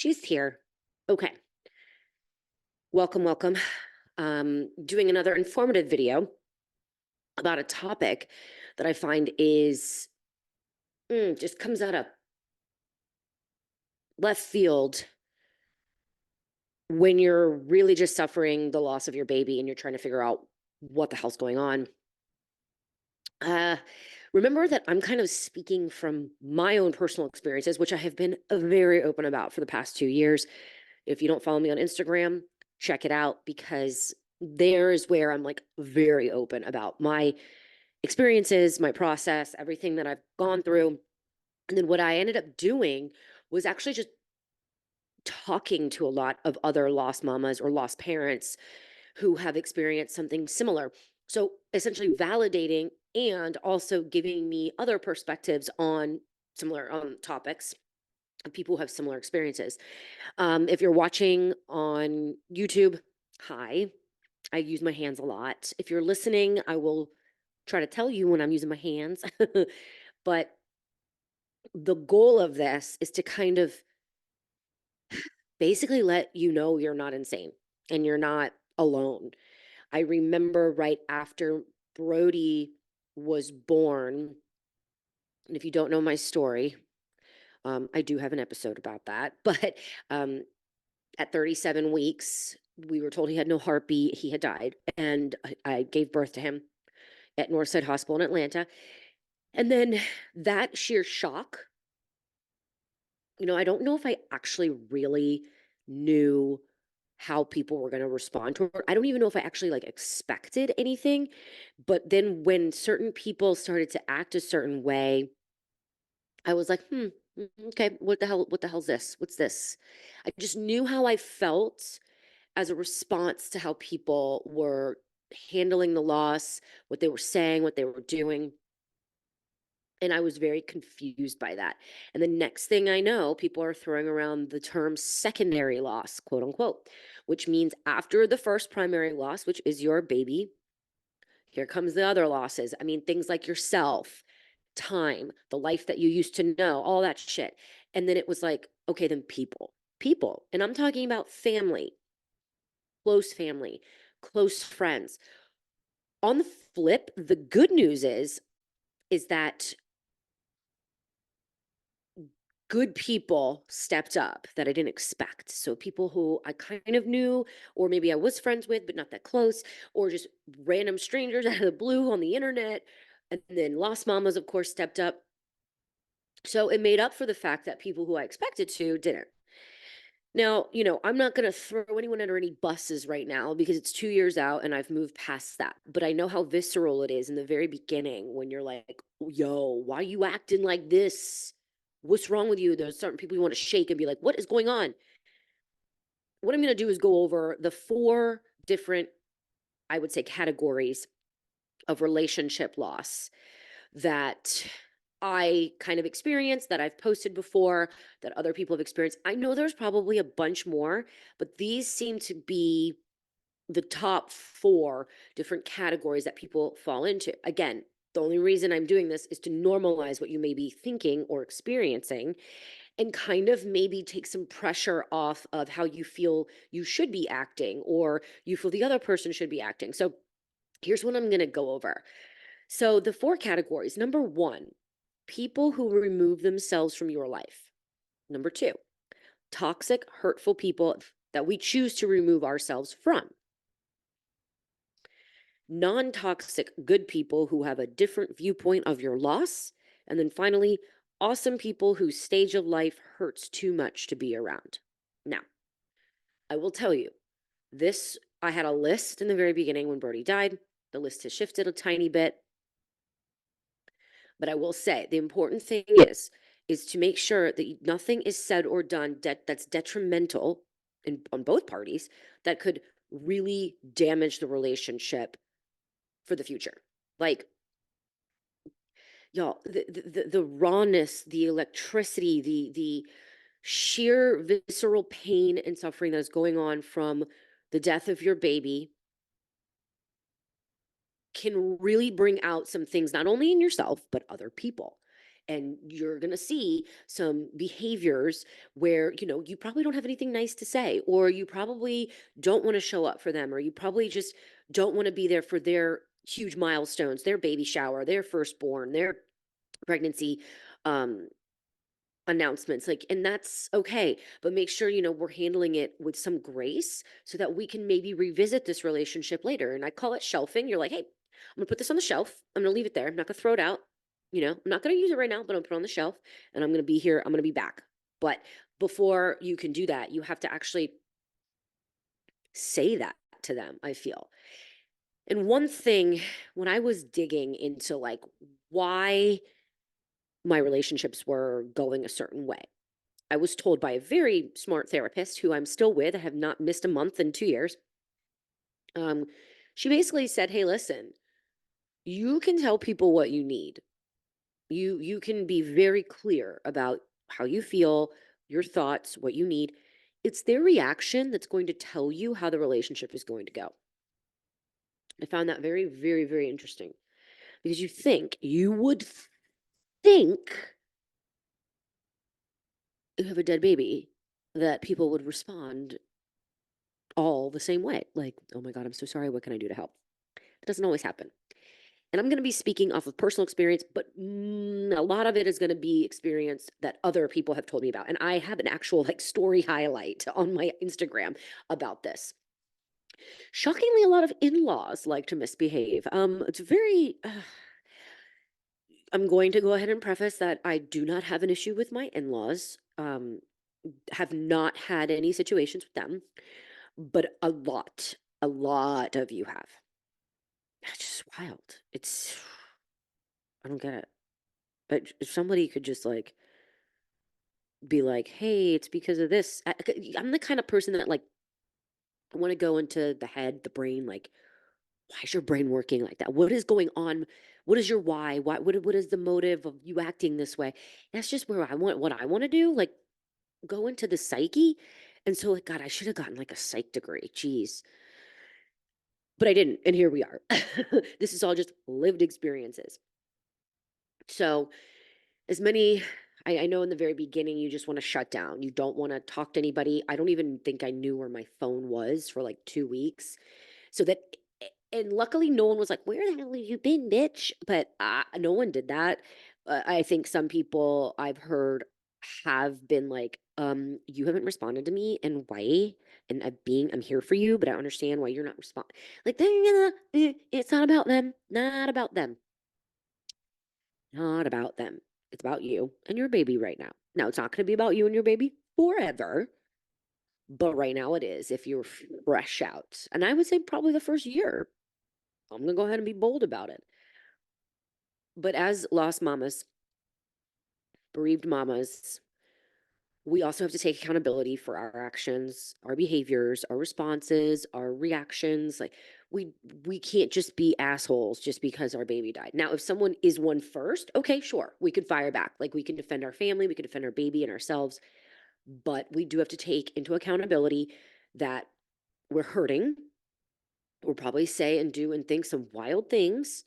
She's here. Okay. Welcome, welcome. Doing another informative video about a topic that I find is just comes out of left field when you're really just suffering the loss of your baby and you're trying to figure out what the hell's going on. Uh, Remember that I'm kind of speaking from my own personal experiences, which I have been very open about for the past 2 years. If you don't follow me on Instagram, check it out because there is where I'm like very open about my experiences, my process, everything that I've gone through. And then what I ended up doing was actually just talking to a lot of other lost mamas or lost parents who have experienced something similar. So essentially validating and also giving me other perspectives on similar topics of people who have similar experiences. If you're watching on YouTube, hi. I use my hands a lot. If you're listening, I will try to tell you when I'm using my hands. But the goal of this is to kind of basically let you know you're not insane and you're not alone. I remember right after Brody was born, and if you don't know my story, I do have an episode about that. But um, at 37 weeks, we were told he had no heartbeat. He had died. And I gave birth to him at Northside Hospital in Atlanta. And then that sheer shock, I don't know if I actually really knew how people were going to respond to it. I don't even know if I actually like expected anything. But then when certain people started to act a certain way, I was like, okay, what the hell's this? What's this? I just knew how I felt as a response to how people were handling the loss, what they were saying, what they were doing. And I was very confused by that. And the next thing I know, people are throwing around the term secondary loss, quote unquote, which means after the first primary loss, which is your baby, here comes the other losses. I mean, things like yourself, time, the life that you used to know, all that shit. And then it was like, okay, then people. And I'm talking about family, close friends. On the flip, the good news is that good people stepped up that I didn't expect. So people who I kind of knew, or maybe I was friends with, but not that close, or just random strangers out of the blue on the internet. And then Lost Mamas, of course, stepped up. So it made up for the fact that people who I expected to didn't. Now, I'm not going to throw anyone under any buses right now because it's 2 years out and I've moved past that. But I know how visceral it is in the very beginning when you're like, yo, why are you acting like this? What's wrong with you? There's certain people you want to shake and be like, what is going on? What I'm going to do is go over the four different, I would say, categories of relationship loss that I kind of experienced, that I've posted before, that other people have experienced. I know there's probably a bunch more, but these seem to be the top four different categories that people fall into. Again, the only reason I'm doing this is to normalize what you may be thinking or experiencing and kind of maybe take some pressure off of how you feel you should be acting or you feel the other person should be acting. So here's what I'm going to go over. So the four categories. Number one, people who remove themselves from your life. Number two, toxic, hurtful people that we choose to remove ourselves from. Non-toxic, good people who have a different viewpoint of your loss. And then finally, awesome people whose stage of life hurts too much to be around. Now, I will tell you, I had a list in the very beginning when Brody died. The list has shifted a tiny bit. But I will say the important thing is to make sure that nothing is said or done that's detrimental on both parties that could really damage the relationship for the future. Like, y'all, the rawness, the electricity, the sheer visceral pain and suffering that is going on from the death of your baby can really bring out some things, not only in yourself, but other people. And you're going to see some behaviors where, you probably don't have anything nice to say, or you probably don't want to show up for them, or you probably just don't want to be there for their huge milestones, their baby shower, their firstborn, their pregnancy um announcements, like, and that's okay, but make sure we're handling it with some grace so that we can maybe revisit this relationship later. And I call it shelving. You're like, hey, I'm gonna put this on the shelf, I'm gonna leave it there, I'm not gonna throw it out, I'm not gonna use it right now, but I'm gonna put it on the shelf, and I'm gonna be here, I'm gonna be back. But before you can do that, you have to actually say that to them, I feel. And one thing, when I was digging into like why my relationships were going a certain way, I was told by a very smart therapist who I'm still with. I have not missed a month in 2 years. Um, she basically said, "Hey, listen, you can tell people what you need. You can be very clear about how you feel, your thoughts, what you need. It's their reaction that's going to tell you how the relationship is going to go." I found that very, very, very interesting because you would think you have a dead baby that people would respond all the same way. Like, oh my God, I'm so sorry. What can I do to help? It doesn't always happen. And I'm going to be speaking off of personal experience, but a lot of it is going to be experience that other people have told me about. And I have an actual like story highlight on my Instagram about this. Shockingly, a lot of in-laws like to misbehave. It's very. I'm going to go ahead and preface that I do not have an issue with my in-laws. Have not had any situations with them, but a lot of you have. It's just wild. I don't get it. But if somebody could just like be like, "Hey, it's because of this." I'm the kind of person that like I want to go into the head, the brain, like, why is your brain working like that? What is going on? What is your why? What is the motive of you acting this way? That's just where I want what I want to do, like go into the psyche. And so like God, I should have gotten like a psych degree. Jeez. But I didn't, and here we are. This is all just lived experiences. So as many I know in the very beginning you just want to shut down, you don't want to talk to anybody. I don't even think I knew where my phone was for like 2 weeks, so that and luckily no one was like, where the hell have you been, bitch? But no one did that. I think some people I've heard have been like, you haven't responded to me, and why? And I'm here for you, but I understand why you're not responding. Like, it's not about them, not about them, not about them. It's about you and your baby right now. Now, it's not going to be about you and your baby forever, but right now it is if you're fresh out. And I would say probably the first year. I'm going to go ahead and be bold about it. But as lost mamas, bereaved mamas, we also have to take accountability for our actions, our behaviors, our responses, our reactions. Like we we can't just be assholes just because our baby died. Now, if someone is one first, okay, sure, we could fire back. Like we can defend our family, we can defend our baby and ourselves, but we do have to take into accountability that we're hurting. We'll probably say and do and think some wild things.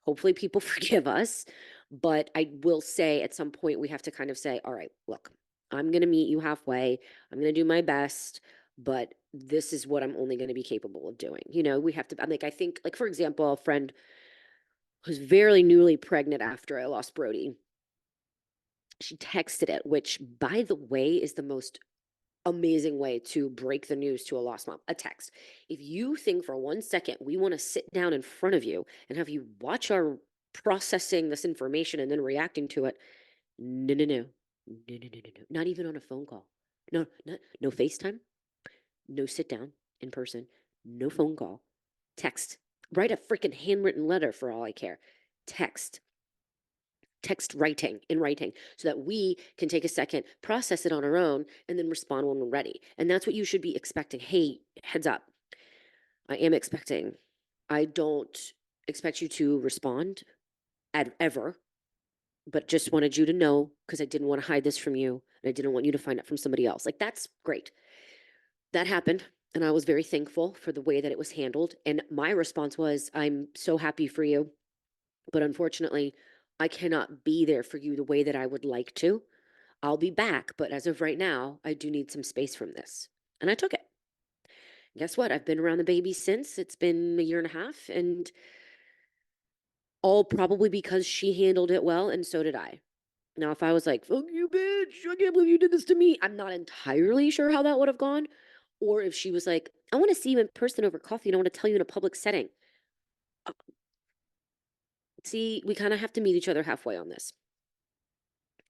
Hopefully people forgive us. But I will say at some point we have to kind of say, all right, look, I'm going to meet you halfway. I'm going to do my best, but this is what I'm only going to be capable of doing. We have to, I'm like, I think, like, for example, a friend who's very newly pregnant after I lost Brody, she texted it, which, by the way, is the most amazing way to break the news to a lost mom. A text. If you think for 1 second we want to sit down in front of you and have you watch our processing this information and then reacting to it, no, no, no, no, no, no, no, no. Not even on a phone call. No FaceTime. No sit down in person. No phone call. Text. Write a freaking handwritten letter for all I care. Text. Text writing in writing so that we can take a second, process it on our own, and then respond when we're ready. And that's what you should be expecting. Hey, heads up, I am expecting. I don't expect you to respond ever, but just wanted you to know because I didn't want to hide this from you and I didn't want you to find out from somebody else. Like, that's great. That happened. And I was very thankful for the way that it was handled. And my response was, I'm so happy for you. But unfortunately, I cannot be there for you the way that I would like to. I'll be back, but as of right now, I do need some space from this. And I took it. Guess what? I've been around the baby since. It's been a year and a half, and all probably because she handled it well, and so did I. Now, if I was like, fuck you, bitch, I can't believe you did this to me, I'm not entirely sure how that would have gone. Or if she was like, I want to see you in person over coffee and I want to tell you in a public setting. Uh, See, we kind of have to meet each other halfway on this.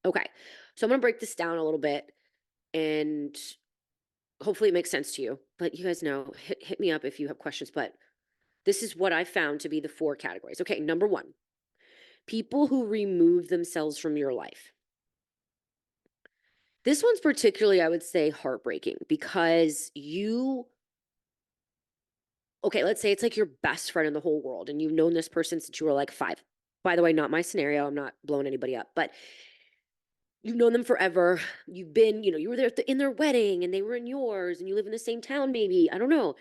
Okay. So I'm going to break this down a little bit and hopefully it makes sense to you. But you guys know, hit me up if you have questions. But this is what I found to be the 4 categories. Okay. Number 1, people who remove themselves from your life. This one's particularly, I would say, heartbreaking because okay, let's say it's like your best friend in the whole world and you've known this person since you were like 5. By the way, not my scenario. I'm not blowing anybody up, but you've known them forever. You've been, you were there in their wedding and they were in yours and you live in the same town, maybe. I don't know.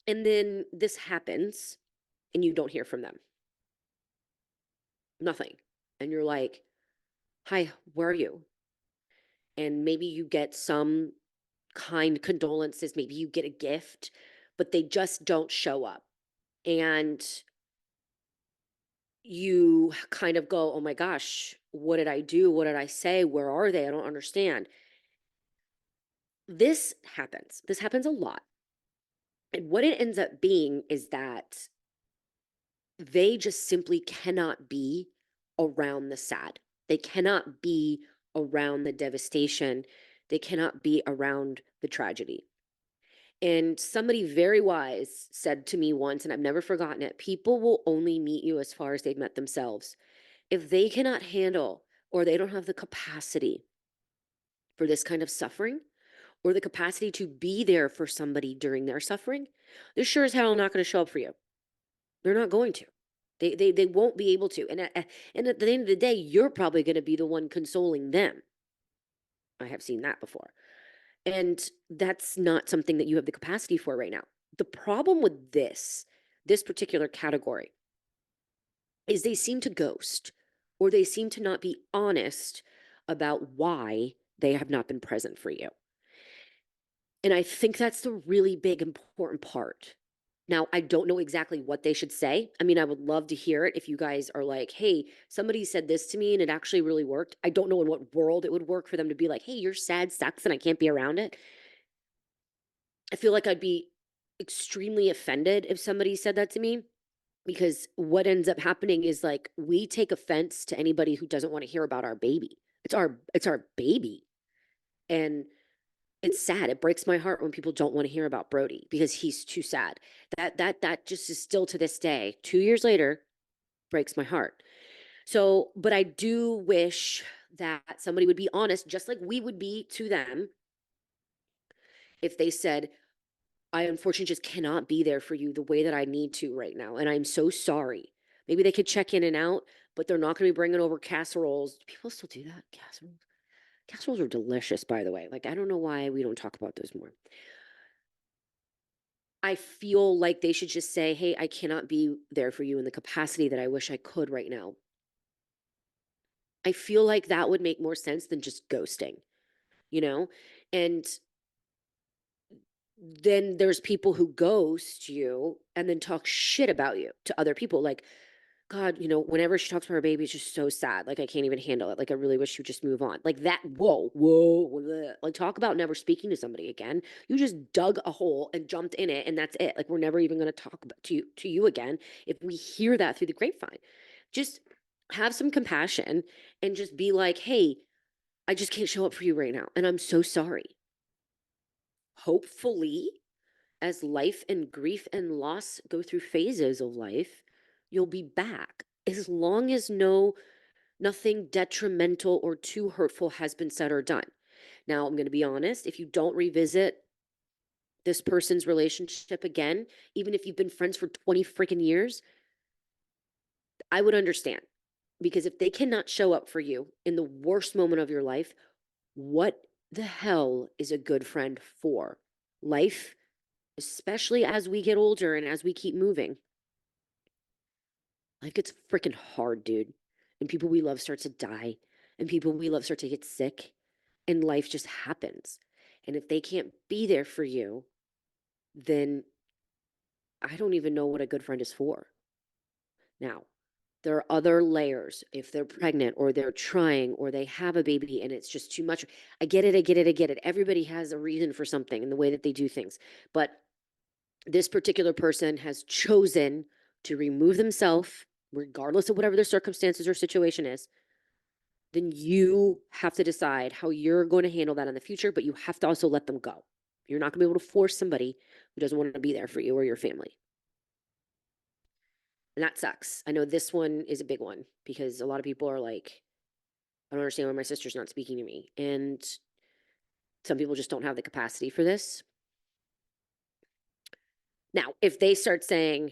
And then this happens and you don't hear from them. Nothing. And you're like, hi, where are you? And maybe you get some kind condolences. Maybe you get a gift, but they just don't show up. And you kind of go, oh my gosh, what did I do? What did I say? Where are they? I don't understand. This happens. This happens a lot. And what it ends up being is that they just simply cannot be around the sad. They cannot be around the devastation. They cannot be around the tragedy. And somebody very wise said to me once, and I've never forgotten it, people will only meet you as far as they've met themselves. If they cannot handle or they don't have the capacity for this kind of suffering or the capacity to be there for somebody during their suffering, they're sure as hell not going to show up for you. They're not going to. They won't be able to. And at the end of the day, you're probably going to be the one consoling them. I have seen that before. And that's not something that you have the capacity for right now. The problem with this particular category is they seem to ghost or they seem to not be honest about why they have not been present for you. And I think that's the really big important part. Now, I don't know exactly what they should say. I mean, I would love to hear it if you guys are like, hey, somebody said this to me and it actually really worked. I don't know in what world it would work for them to be like, hey, your sad sucks and I can't be around it. I feel like I'd be extremely offended if somebody said that to me because what ends up happening is like we take offense to anybody who doesn't want to hear about our baby. It's our baby. And it's sad. It breaks my heart when people don't want to hear about Brody because he's too sad. That just is still to this day, 2 years later, breaks my heart. So, but I do wish that somebody would be honest, just like we would be to them if they said, I unfortunately just cannot be there for you the way that I need to right now. And I'm so sorry. Maybe they could check in and out, but they're not going to be bringing over casseroles. Do people still do that? Casseroles? Casseroles are delicious, by the way. Like, I don't know why we don't talk about those more. I feel like they should just say, hey, I cannot be there for you in the capacity that I wish I could right now. I feel like that would make more sense than just ghosting, you know? And then there's people who ghost you and then talk shit about you to other people. Like, God, whenever she talks about her baby, it's just so sad. Like, I can't even handle it. Like, I really wish she would just move on. Like that. Whoa, whoa. Bleh. Like, talk about never speaking to somebody again. You just dug a hole and jumped in it, and that's it. Like, we're never even going to talk about to you again if we hear that through the grapevine. Just have some compassion and just be like, hey, I just can't show up for you right now, and I'm so sorry. Hopefully, as life and grief and loss go through phases of life, you'll be back as long as nothing detrimental or too hurtful has been said or done. Now, I'm going to be honest, if you don't revisit this person's relationship again, even if you've been friends for 20 freaking years, I would understand. Because if they cannot show up for you in the worst moment of your life, what the hell is a good friend for? Life, especially as we get older and as we keep moving, life gets freaking hard, dude. and people we love start to die, and people we love start to get sick, and life just happens. And if they can't be there for you, then I don't even know what a good friend is for. Now, there are other layers. If they're pregnant or they're trying or they have a baby and it's just too much. I get it. I get it. I get it. Everybody has a reason for something in the way that they do things. But this particular person has chosen to remove themselves, regardless of whatever their circumstances or situation is. Then you have to decide how you're going to handle that in the future, but you have to also let them go. You're not going to be able to force somebody who doesn't want to be there for you or your family. And that sucks. I know this one is a big one because a lot of people are like, I don't understand why my sister's not speaking to me. And some people just don't have the capacity for this. Now, if they start saying,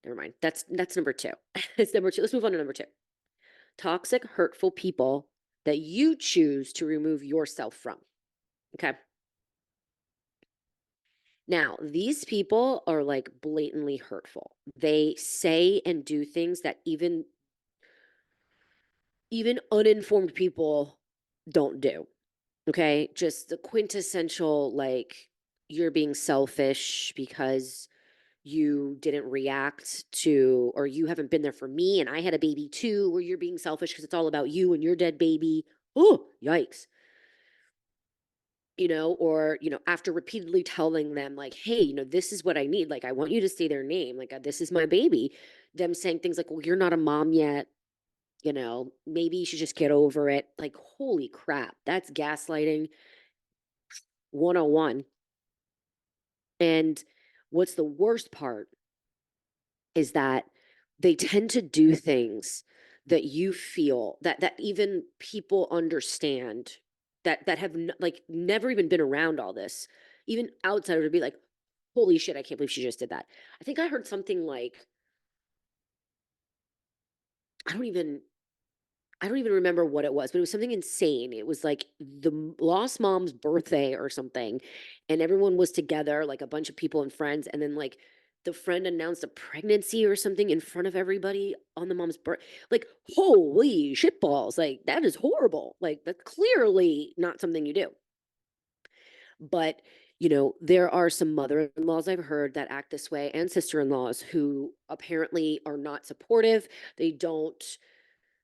never mind, that's number two. It's number two. Let's move on to number two. Toxic, hurtful people that you choose to remove yourself from. Okay. Now, these people are like blatantly hurtful. They say and do things that even uninformed people don't do. Okay? Just the quintessential like you're being selfish because you didn't react to or you haven't been there for me and I had a baby too, or you're being selfish because it's all about you and your dead baby. Oh, yikes. Or, after repeatedly telling them, like, hey, this is what I need. Like, I want you to say their name. Like, this is my baby. Them saying things like, well, you're not a mom yet. Maybe you should just get over it. Like, holy crap. That's gaslighting 101. And what's the worst part is that they tend to do things that you feel that even people understand that have like never even been around all this, even outsiders would be like, holy shit, I can't believe she just did that. I think I heard something like, i don't even I don't even remember what it was, but it was something insane. It was like the lost mom's birthday or something, and everyone was together, like a bunch of people and friends, and then like the friend announced a pregnancy or something in front of everybody on the mom's birth. Like, holy shitballs! Like that is horrible. Like that's clearly not something you do. But there are some mother-in-laws I've heard that act this way, and sister-in-laws who apparently are not supportive. They don't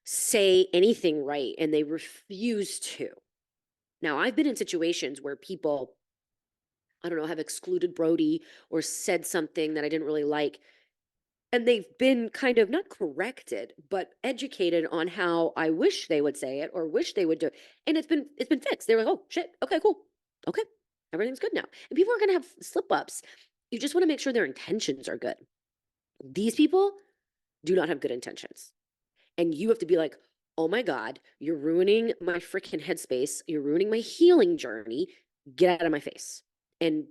say anything right and they refuse to. Now, I've been in situations where people, I don't know, have excluded Brody or said something that I didn't really like. And they've been kind of not corrected, but educated on how I wish they would say it or wish they would do it. And it's been fixed. They're like, oh shit, okay, cool. Okay. Everything's good now. And people are gonna have slip ups. You just want to make sure their intentions are good. These people do not have good intentions. And you have to be like, oh my God, you're ruining my freaking headspace. You're ruining my healing journey. Get out of my face. And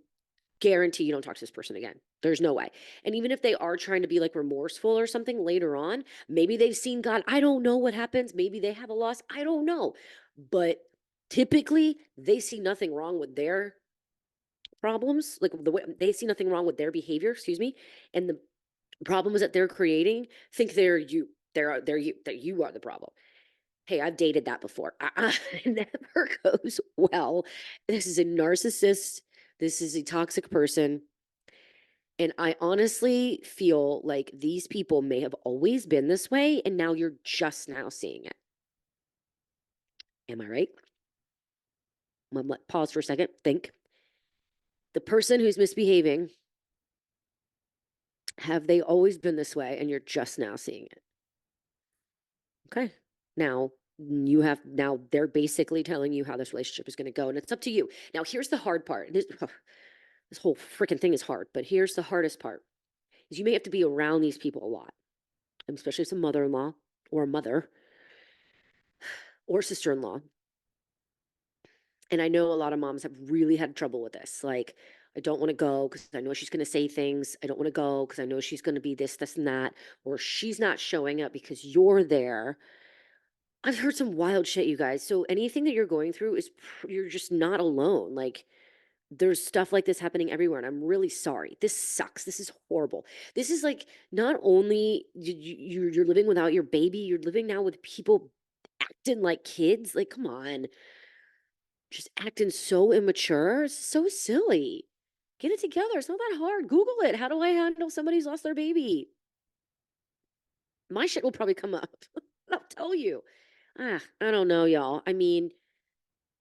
guarantee you don't talk to this person again. There's no way. And even if they are trying to be like remorseful or something later on, maybe they've seen God. I don't know what happens. Maybe they have a loss. I don't know. But typically, they see nothing wrong with their problems. Like the way they see nothing wrong with their behavior, excuse me. And the problems that they're creating think they're you. They're you, that you are the problem. Hey, I've dated that before. It never goes well. This is a narcissist. This is a toxic person. And I honestly feel like these people may have always been this way, and now you're just now seeing it. Am I right? I'm gonna pause for a second. Think. The person who's misbehaving, have they always been this way, and you're just now seeing it? Okay. Now they're basically telling you how this relationship is going to go, and it's up to you. Now, here's the hard part. This whole freaking thing is hard, but here's the hardest part is you may have to be around these people a lot, especially if it's a mother-in-law or a mother or sister-in-law. And I know a lot of moms have really had trouble with this. Like, I don't want to go because I know she's going to say things. I don't want to go because I know she's going to be this, and that, or she's not showing up because you're there. I've heard some wild shit, you guys. So anything that you're going through you're just not alone. Like, There's stuff like this happening everywhere, and I'm really sorry. This sucks. This is horrible. This is like not only you're living without your baby, you're living now with people acting like kids. Like, come on, just acting so immature. It's so silly. Get it together. It's not that hard. Google it. How do I handle somebody who's lost their baby? My shit will probably come up. I'll tell you. I don't know, y'all. I mean,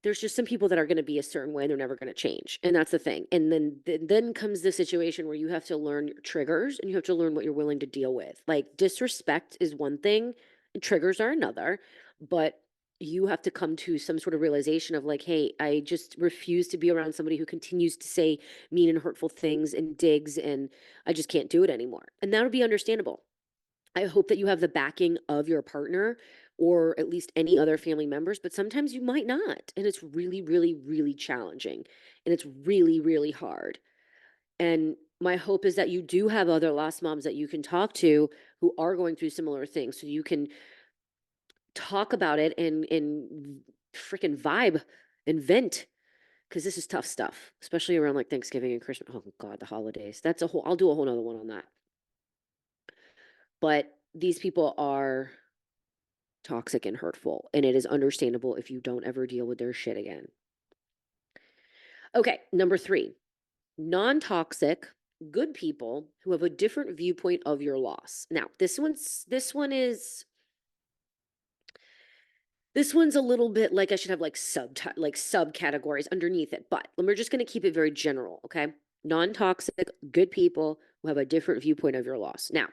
there's just some people that are going to be a certain way and they're never going to change, and that's the thing. And then comes the situation where you have to learn your triggers and you have to learn what you're willing to deal with. Like, disrespect is one thing and triggers are another, but you have to come to some sort of realization of like, hey, I just refuse to be around somebody who continues to say mean and hurtful things and digs, and I just can't do it anymore. And that would be understandable. I hope that you have the backing of your partner or at least any other family members, but sometimes you might not. And it's really, really, really challenging. And it's really, really hard. And my hope is that you do have other lost moms that you can talk to who are going through similar things. So you can talk about it and freaking vibe and vent. Because this is tough stuff, especially around like Thanksgiving and Christmas. Oh God, the holidays. I'll do a whole nother one on that. But these people are toxic and hurtful, and it is understandable if you don't ever deal with their shit again. Okay, number 3, non-toxic, good people who have a different viewpoint of your loss. Now, this one's a little bit like I should have like subcategories underneath it, but we're just going to keep it very general, okay? Non-toxic, good people who have a different viewpoint of your loss. Now,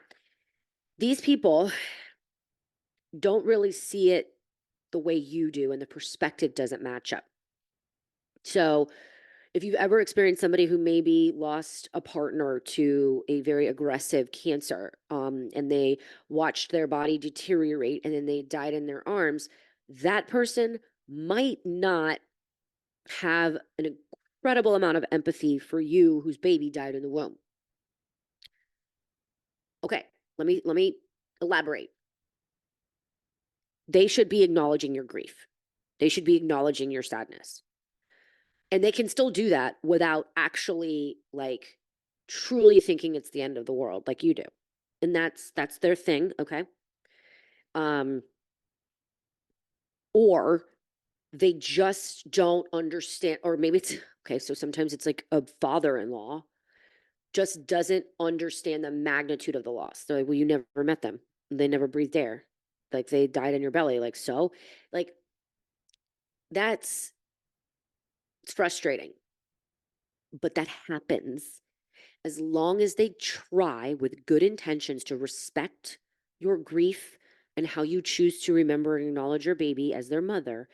these people don't really see it the way you do, and the perspective doesn't match up. So, if you've ever experienced somebody who maybe lost a partner to a very aggressive cancer, and they watched their body deteriorate and then they died in their arms, that person might not have an incredible amount of empathy for you whose baby died in the womb. Okay, let me elaborate. They should be acknowledging your grief. They should be acknowledging your sadness. And they can still do that without actually like truly thinking it's the end of the world like you do. And that's their thing, okay? Um or they just don't understand, or maybe it's okay, so sometimes it's like a father-in-law just doesn't understand the magnitude of the loss. They're like, well, you never met them. They never breathed air. Like they died in your belly. Like, so like that's it's frustrating. But that happens. As long as they try with good intentions to respect your grief and how you choose to remember and acknowledge your baby as their mother,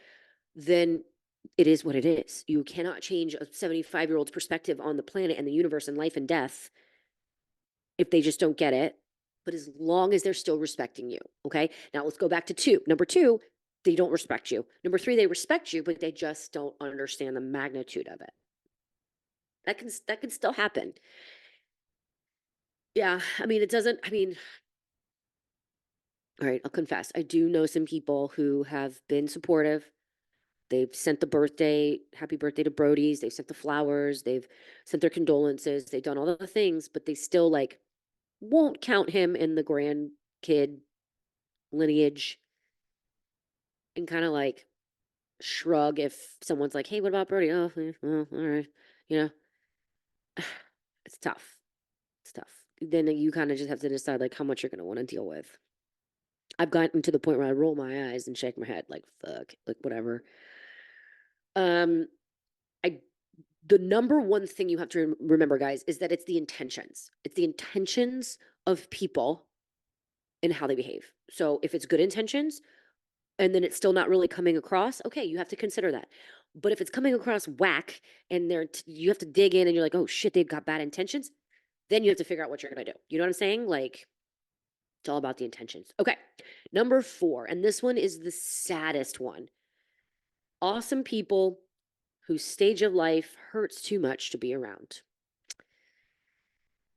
then it is what it is. You cannot change a 75-year-old's perspective on the planet and the universe and life and death if they just don't get it. But as long as they're still respecting you, okay? Now let's go back to 2. Number 2, they don't respect you. Number 3, they respect you, but they just don't understand the magnitude of it. That can still happen. Yeah, I mean, it doesn't, I mean, all right, I'll confess. I do know some people who have been supportive. They've sent the happy birthday to Brody's. They've sent the flowers. They've sent their condolences. They've done all the things, but they still like won't count him in the grandkid lineage, and kind of like shrug if someone's like, "Hey, what about Brody?" Oh, well, all right, you know, it's tough. It's tough. Then you kind of just have to decide like how much you're gonna want to deal with. I've gotten to the point where I roll my eyes and shake my head like, fuck, like whatever. Um, I the number one thing you have to remember, guys, is that it's the intentions. It's the intentions of people and how they behave. So if it's good intentions and then it's still not really coming across, okay, you have to consider that. But if it's coming across whack and you have to dig in and you're like, oh shit, they've got bad intentions, then you have to figure out what you're gonna do. You know what I'm saying? Like, it's all about the intentions. Okay, number 4, and this one is the saddest one. Awesome people whose stage of life hurts too much to be around.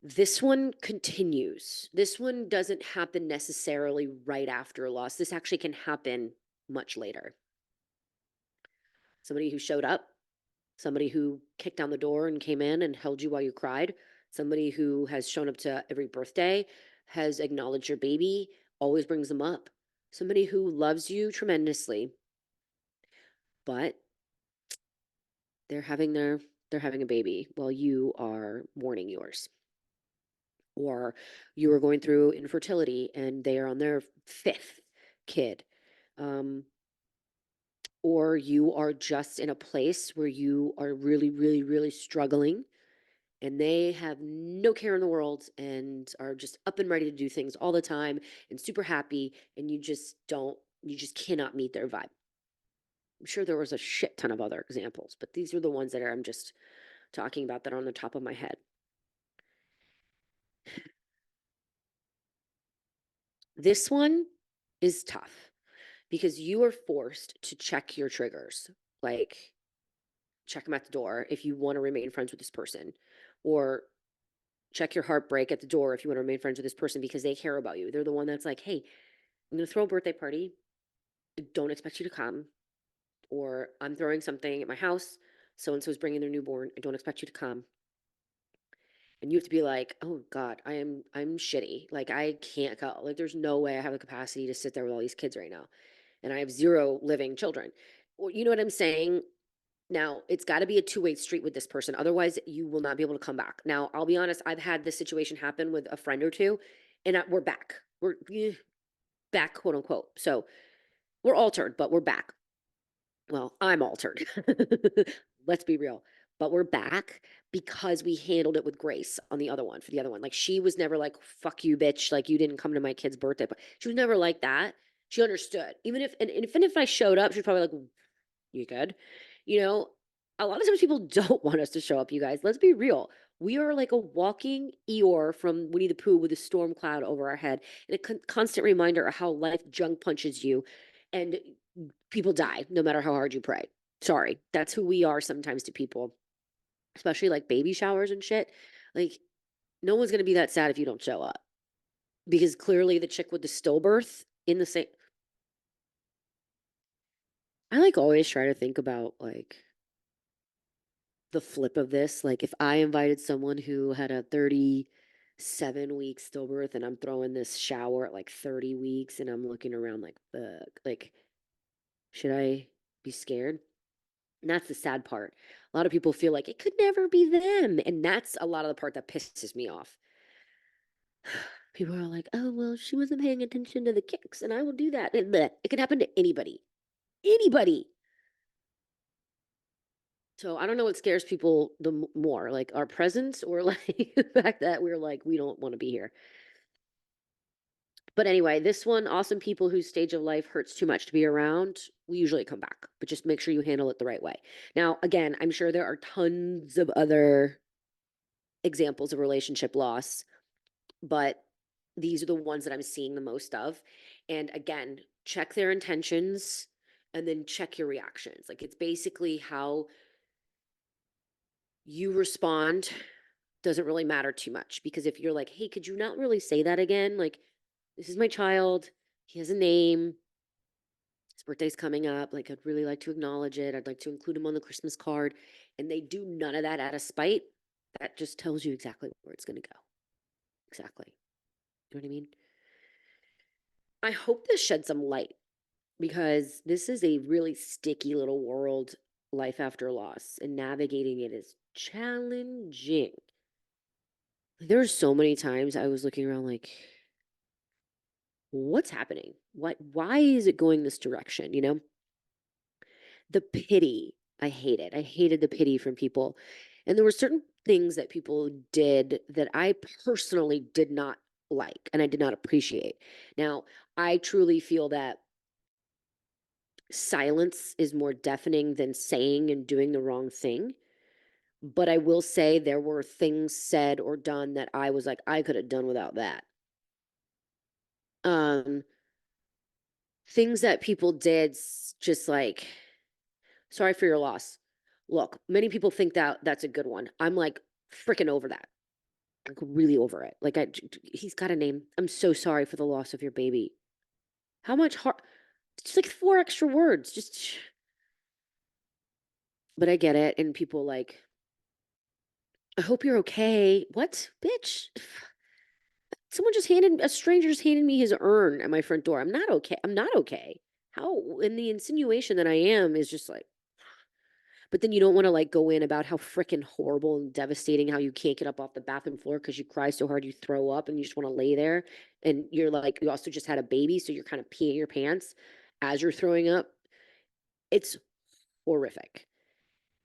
This one continues. This one doesn't happen necessarily right after a loss. This actually can happen much later. Somebody who showed up, somebody who kicked down the door and came in and held you while you cried, somebody who has shown up to every birthday, has acknowledged your baby, always brings them up, somebody who loves you tremendously, but they're having a baby while you are mourning yours. Or you are going through infertility and they are on their fifth kid. Um, or you are just in a place where you are really, really, really struggling and they have no care in the world and are just up and ready to do things all the time and super happy, and you just cannot meet their vibe. I'm sure there was a shit ton of other examples, but these are the ones that I'm just talking about that are on the top of my head. This one is tough because you are forced to check your triggers. Like, check them at the door if you want to remain friends with this person, or check your heartbreak at the door if you want to remain friends with this person because they care about you. They're the one that's like, hey, I'm going to throw a birthday party. Don't expect you to come. Or I'm throwing something at my house. So and so is bringing their newborn. I don't expect you to come. And you have to be like, oh God, I'm shitty. Like, I can't go. Like, there's no way I have the capacity to sit there with all these kids right now. And I have 0 living children. Well, you know what I'm saying? Now, it's got to be a two-way street with this person. Otherwise, you will not be able to come back. Now, I'll be honest, I've had this situation happen with a friend or two, and we're back. We're back, quote unquote. So we're altered, but we're back. Well, I'm altered. Let's be real. But we're back because we handled it with grace on the other one, for the other one. Like, she was never like, fuck you, bitch. Like, you didn't come to my kid's birthday. But she was never like that. She understood. Even if, and even if I showed up, she's probably like, you good? You know, a lot of times people don't want us to show up, you guys. Let's be real. We are like a walking Eeyore from Winnie the Pooh with a storm cloud over our head and a constant reminder of how life junk punches you and people die no matter how hard you pray. Sorry, that's who we are sometimes to people, especially like baby showers and shit. Like, no one's going to be that sad if you don't show up because clearly the chick with the stillbirth in the same. I like always try to think about like the flip of this. Like, if I invited someone who had a 37-week stillbirth and I'm throwing this shower at like 30 weeks and I'm looking around like, fuck, like, should I be scared? And that's the sad part. A lot of people feel like it could never be them. And that's a lot of the part that pisses me off. People are like, oh, well, she wasn't paying attention to the kicks and I will do that. It could happen to anybody. Anybody. So I don't know what scares people the more, like our presence or like the fact that we're like, we don't want to be here. But anyway, this one, awesome people whose stage of life hurts too much to be around, we usually come back, but just make sure you handle it the right way. Now, again, I'm sure there are tons of other examples of relationship loss, but these are the ones that I'm seeing the most of. And again, check their intentions and then check your reactions. Like, it's basically how you respond doesn't really matter too much, because if you're like, hey, could you not really say that again? Like, this is my child. He has a name. His birthday's coming up. Like, I'd really like to acknowledge it. I'd like to include him on the Christmas card. And they do none of that out of spite. That just tells you exactly where it's going to go. Exactly. You know what I mean? I hope this sheds some light, because this is a really sticky little world, life after loss, and navigating it is challenging. There's so many times I was looking around like, what's happening? Why is it going this direction? You know, the pity, I hate it. I hated the pity from people. And there were certain things that people did that I personally did not like and I did not appreciate. Now, I truly feel that silence is more deafening than saying and doing the wrong thing. But I will say there were things said or done that I was like, I could have done without that. Um, things that people did, just like, sorry for your loss. Look, many people think that that's a good one. I'm like freaking over that. Like, really over it. Like, he's got a name. I'm so sorry for the loss of your baby. How much hard? It's like 4 extra words. Just But I get it. And people like, I hope you're okay. What? Bitch. A stranger just handed me his urn at my front door. I'm not okay. I'm not okay. How? And the insinuation that I am is just like, but then you don't want to like go in about how freaking horrible and devastating how you can't get up off the bathroom floor because you cry so hard you throw up and you just want to lay there. And you're like, you also just had a baby, so you're kind of peeing your pants as you're throwing up. It's horrific.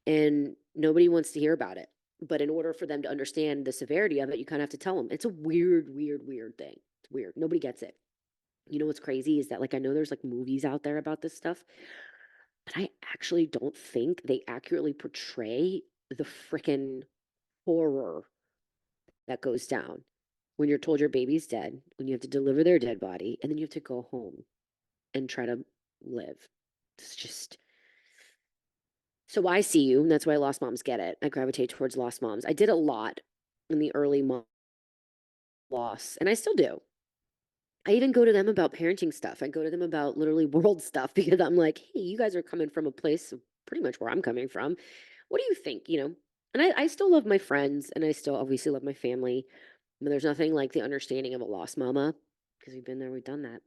And nobody wants to hear about it. But in order for them to understand the severity of it, you kind of have to tell them. It's a weird, weird, weird thing. It's weird. Nobody gets it. You know what's crazy is that like I know there's like movies out there about this stuff, but I actually don't think they accurately portray the freaking horror that goes down when you're told your baby's dead, when you have to deliver their dead body, and then you have to go home and try to live. It's just so I see you, and that's why lost moms get it. I gravitate towards lost moms. I did a lot in the early mom loss, and I still do. I even go to them about parenting stuff. I go to them about literally world stuff because I'm like, hey, you guys are coming from a place of pretty much where I'm coming from. What do you think? You know? And I still love my friends and I still obviously love my family. But there's nothing like the understanding of a lost mama because we've been there, we've done that.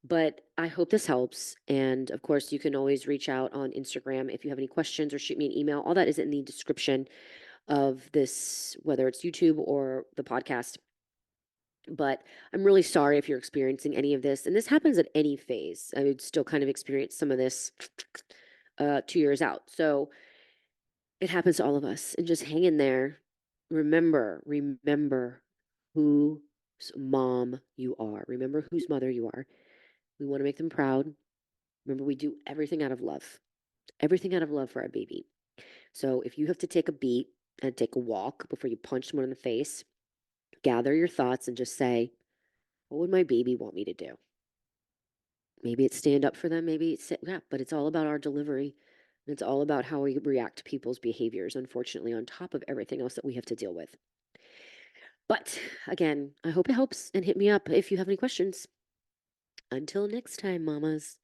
But I hope this helps. And of course, you can always reach out on Instagram if you have any questions or shoot me an email. All that is in the description of this, whether it's YouTube or the podcast. But I'm really sorry if you're experiencing any of this. And this happens at any phase. I would still kind of experience some of this 2 years out. So it happens to all of us. And just hang in there. Remember whose mom you are. Remember whose mother you are. We want to make them proud. Remember, we do everything out of love for our baby. So if you have to take a beat and take a walk before you punch someone in the face, gather your thoughts and just say, what would my baby want me to do? Maybe it's stand up for them. Maybe it's, yeah, but it's all about our delivery. And it's all about how we react to people's behaviors, unfortunately, on top of everything else that we have to deal with. But again, I hope it helps and hit me up if you have any questions. Until next time, mamas.